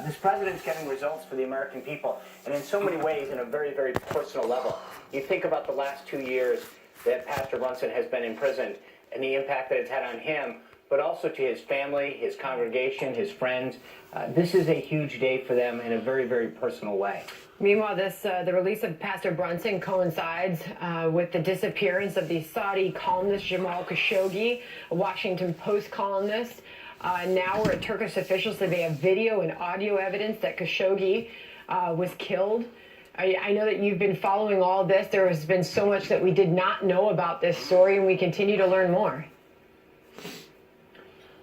This president's getting results for the American people, and in so many ways, in a very, very personal level. You think about the last 2 years that Pastor Brunson has been imprisoned and the impact that it's had on him, but also to his family, his congregation, his friends. This is a huge day for them in a very, very personal way. Meanwhile, the release of Pastor Brunson coincides with the disappearance of the Saudi columnist Jamal Khashoggi, a Washington Post columnist. Now we're at Turkish officials that they have video and audio evidence that Khashoggi was killed. I know that you've been following all this. There has been so much that we did not know about this story, and we continue to learn more.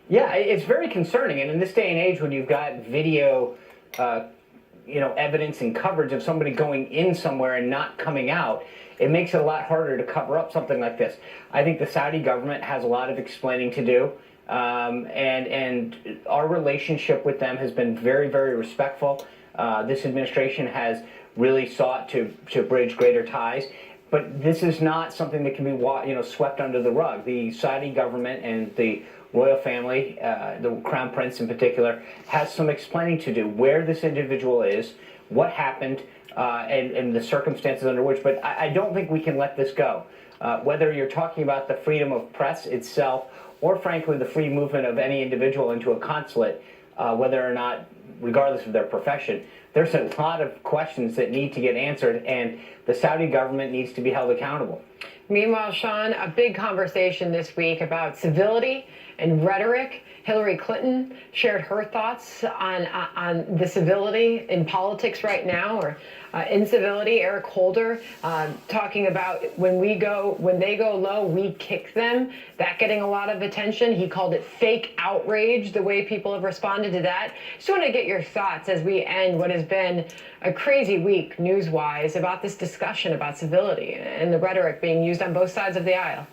Yeah, it's very concerning. And in this day and age, when you've got video, evidence and coverage of somebody going in somewhere and not coming out, it makes it a lot harder to cover up something like this. I think the Saudi government has a lot of explaining to do. And our relationship with them has been very, very respectful. This administration has really sought to bridge greater ties. But this is not something that can be swept under the rug. The Saudi government and the royal family, the Crown Prince in particular, has some explaining to do where this individual is, what happened, and the circumstances under which. But I don't think we can let this go. Whether you're talking about the freedom of press itself or, frankly, the free movement of any individual into a consulate, whether or not, regardless of their profession, there's a lot of questions that need to get answered, and the Saudi government needs to be held accountable. Meanwhile, Sean, a big conversation this week about civility and rhetoric. Hillary Clinton shared her thoughts on the civility in politics right now, or incivility. Eric Holder talking about when they go low, we kick them. That getting a lot of attention. He called it fake outrage, the way people have responded to that. Just want to get your thoughts as we end what has been a crazy week news-wise about this discussion about civility and the rhetoric being used on both sides of the aisle.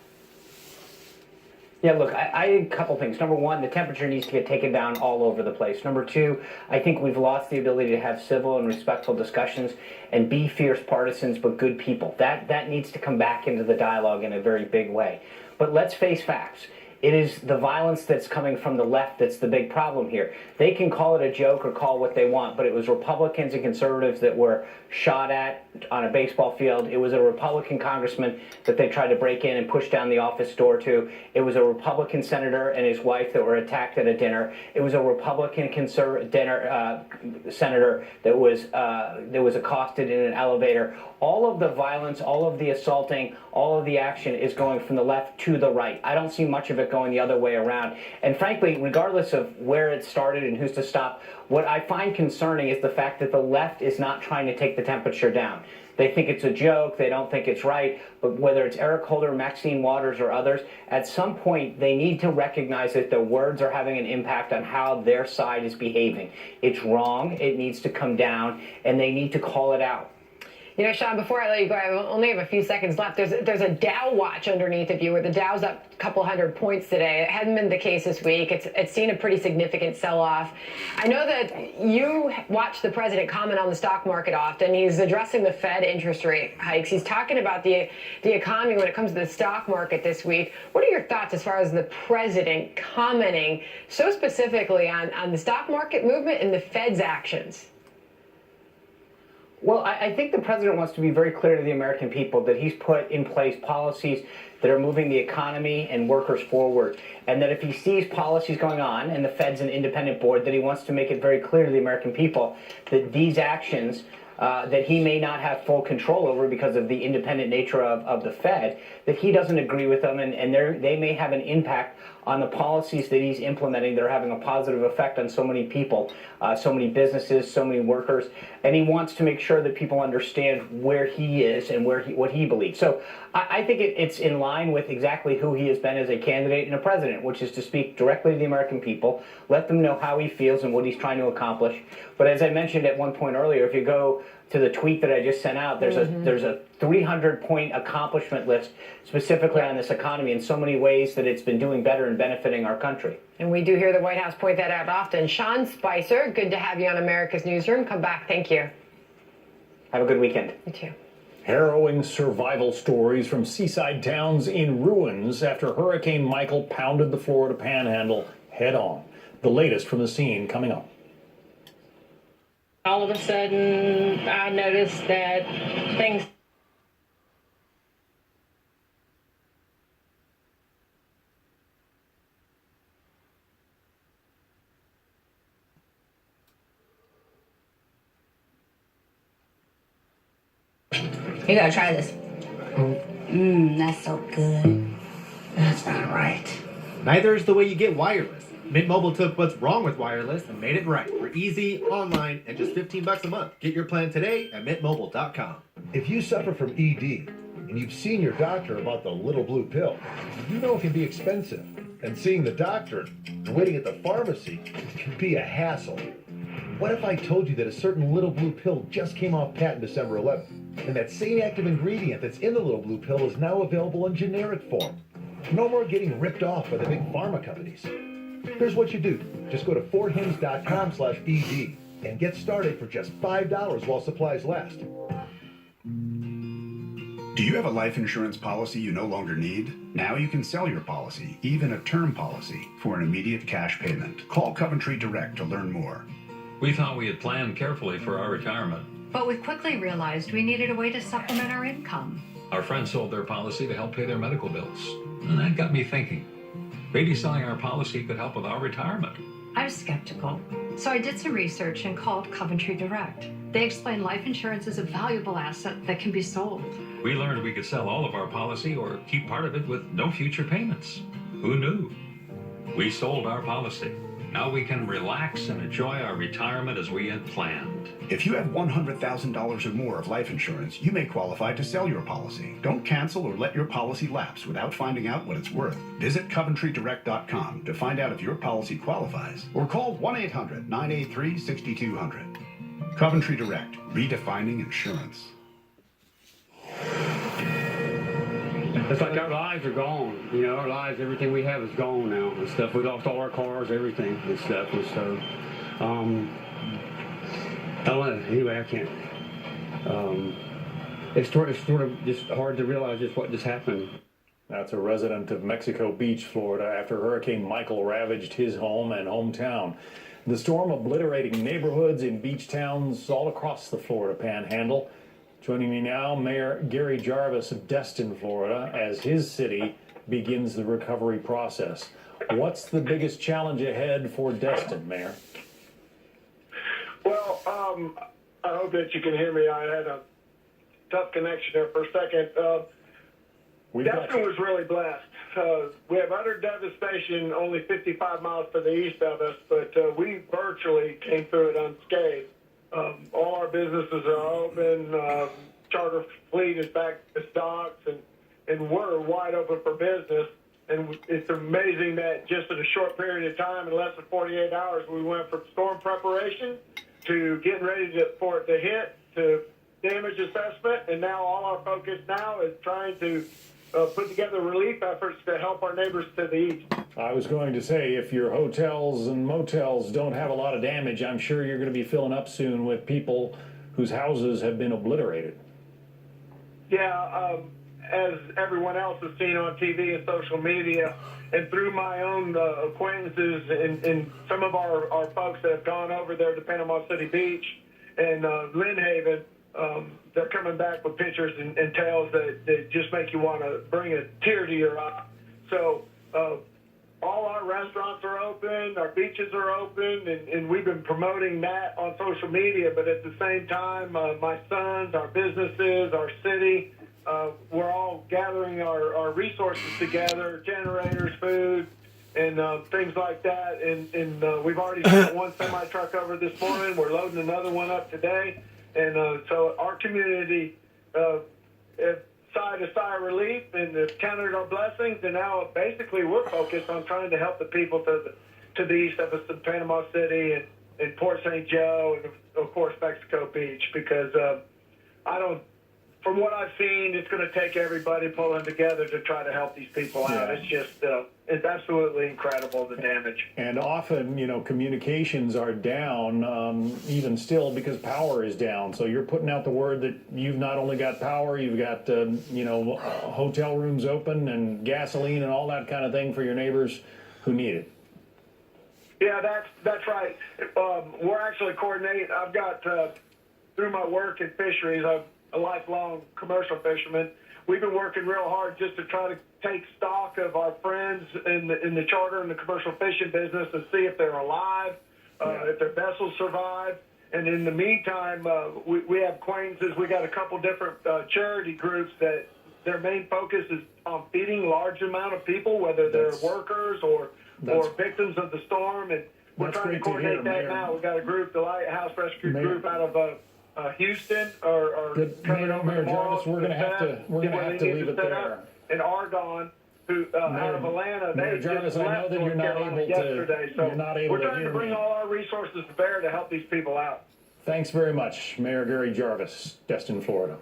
Yeah, look, a couple things. Number one, the temperature needs to get taken down all over the place. Number two, I think we've lost the ability to have civil and respectful discussions and be fierce partisans but good people. That needs to come back into the dialogue in a very big way. But let's face facts. It is the violence that's coming from the left that's the big problem here. They can call it a joke or call it what they want, but it was Republicans and conservatives that were shot at on a baseball field. It was a Republican congressman that they tried to break in and push down the office door to. It was a Republican senator and his wife that were attacked at a dinner. It was a Republican senator that was accosted in an elevator. All of the violence, all of the assaulting, all of the action is going from the left to the right. I don't see much of it going the other way around. And frankly, regardless of where it started and who's to stop, what I find concerning is the fact that the left is not trying to take the temperature down. They think it's a joke. They don't think it's right. But whether it's Eric Holder, Maxine Waters, or others, at some point they need to recognize that their words are having an impact on how their side is behaving. It's wrong. It needs to come down, and they need to call it out. You know, Sean, before I let you go, I only have a few seconds left. There's a Dow watch underneath of you where the Dow's up a couple hundred points today. It hadn't been the case this week. It's seen a pretty significant sell-off. I know that you watch the president comment on the stock market often. He's addressing the Fed interest rate hikes. He's talking about the economy when it comes to the stock market this week. What are your thoughts as far as the president commenting so specifically on the stock market movement and the Fed's actions? Well, I think the president wants to be very clear to the American people that he's put in place policies that are moving the economy and workers forward, and that if he sees policies going on, and the Fed's an independent board, that he wants to make it very clear to the American people that these actions that he may not have full control over because of the independent nature of the Fed, that he doesn't agree with them, and they may have an impact on the policies that he's implementing that are having a positive effect on so many people, so many businesses, so many workers, and he wants to make sure that people understand where he is and what he believes. So I think it's in line with exactly who he has been as a candidate and a president, which is to speak directly to the American people, let them know how he feels and what he's trying to accomplish. But as I mentioned at one point earlier, if you go to the tweet that I just sent out, there's a 300-point accomplishment list specifically on this economy in so many ways that it's been doing better and benefiting our country. And we do hear the White House point that out often. Sean Spicer, good to have you on America's Newsroom. Come back. Thank you. Have a good weekend. You too. Harrowing survival stories from seaside towns in ruins after Hurricane Michael pounded the Florida Panhandle head on. The latest from the scene coming up. All of a sudden, I noticed that things. You gotta try this. That's so good. That's not right. Neither is the way you get wireless. Mint Mobile took what's wrong with wireless and made it right. We're easy, online, and just $15 a month. Get your plan today at mintmobile.com. If you suffer from ED and you've seen your doctor about the little blue pill, you know it can be expensive. And seeing the doctor and waiting at the pharmacy can be a hassle. What if I told you that a certain little blue pill just came off patent December 11th? And that same active ingredient that's in the little blue pill is now available in generic form. No more getting ripped off by the big pharma companies. Here's what you do. Just go to forhims.com/ED and get started for just $5 while supplies last. Do you have a life insurance policy you no longer need? Now you can sell your policy, even a term policy, for an immediate cash payment. Call Coventry Direct to learn more. We thought we had planned carefully for our retirement. But we quickly realized we needed a way to supplement our income. Our friends sold their policy to help pay their medical bills. And that got me thinking. Maybe selling our policy could help with our retirement. I was skeptical, so I did some research and called Coventry Direct. They explained life insurance is a valuable asset that can be sold. We learned we could sell all of our policy or keep part of it with no future payments. Who knew? We sold our policy. Now we can relax and enjoy our retirement as we had planned. If you have $100,000 or more of life insurance, you may qualify to sell your policy. Don't cancel or let your policy lapse without finding out what it's worth. Visit CoventryDirect.com to find out if your policy qualifies, or call 1-800-983-6200. Coventry Direct, redefining insurance. It's like our lives are gone. You know, our lives, everything we have is gone now and stuff. We lost all our cars, everything and stuff. And so, I don't know. Anyway, I can't. It's sort of just hard to realize just what just happened. That's a resident of Mexico Beach, Florida, after Hurricane Michael ravaged his home and hometown. The storm obliterating neighborhoods in beach towns all across the Florida Panhandle. Joining me now, Mayor Gary Jarvis of Destin, Florida, as his city begins the recovery process. What's the biggest challenge ahead for Destin, Mayor? Well, I hope that you can hear me. I had a tough connection there for a second. Destin was really blessed. We have utter devastation only 55 miles to the east of us, but we virtually came through it unscathed. All our businesses are open. Charter fleet is back to stocks, and we're wide open for business. And it's amazing that just in a short period of time, in less than 48 hours, we went from storm preparation to getting ready for it to hit to damage assessment. And now all our focus now is trying to put together relief efforts to help our neighbors to the east. I was going to say, if your hotels and motels don't have a lot of damage, I'm sure you're going to be filling up soon with people whose houses have been obliterated. Yeah, as everyone else has seen on TV and social media, and through my own acquaintances and some of our folks that have gone over there to Panama City Beach and Lynn Haven, they're coming back with pictures and tales that just make you want to bring a tear to your eye. So all our restaurants are open, our beaches are open, and we've been promoting that on social media. But at the same time, my sons, our businesses, our city, we're all gathering our resources together, generators, food, and things like that. And we've already sent one semi-truck over this morning. We're loading another one up today. And so our community sighed a sigh of relief and have counted our blessings. And now basically we're focused on trying to help the people to the east of us in Panama City and Port St. Joe and, of course, Mexico Beach. Because from what I've seen, it's going to take everybody pulling together to try to help these people out. It's just, it's absolutely incredible, the damage. And often, communications are down, even still, because power is down. So you're putting out the word that you've not only got power, you've got, hotel rooms open and gasoline and all that kind of thing for your neighbors who need it. Yeah, that's right. We're actually coordinating. I've got through my work in fisheries, I'm a lifelong commercial fisherman. We've been working real hard just to try to take stock of our friends in the charter and the commercial fishing business and see if they're alive, if their vessels survive. And in the meantime, we have acquaintances. We got a couple different charity groups that their main focus is on feeding large amount of people, whether they're workers or victims of the storm. And we're trying to coordinate that now. We got a group, the Lighthouse Rescue Group out of Houston, or coming over Mayor tomorrow. Jarvis, we're gonna have to leave it there. In Argonne, who out of Atlanta, Mayor they Jarvis, just I know left that North you're not Carolina able to. yesterday. So You're not able we're to trying hear to bring me. all our resources to bear to help these people out. Thanks very much, Mayor Gary Jarvis, Destin, Florida.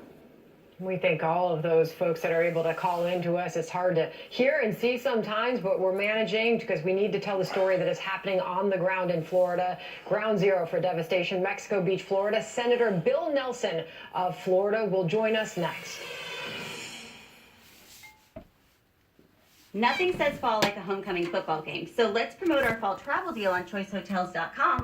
We thank all of those folks that are able to call in to us. It's hard to hear and see sometimes, but we're managing because we need to tell the story that is happening on the ground in Florida. Ground zero for devastation, Mexico Beach, Florida. Senator Bill Nelson of Florida will join us next. Nothing says fall like a homecoming football game. So let's promote our fall travel deal on choicehotels.com.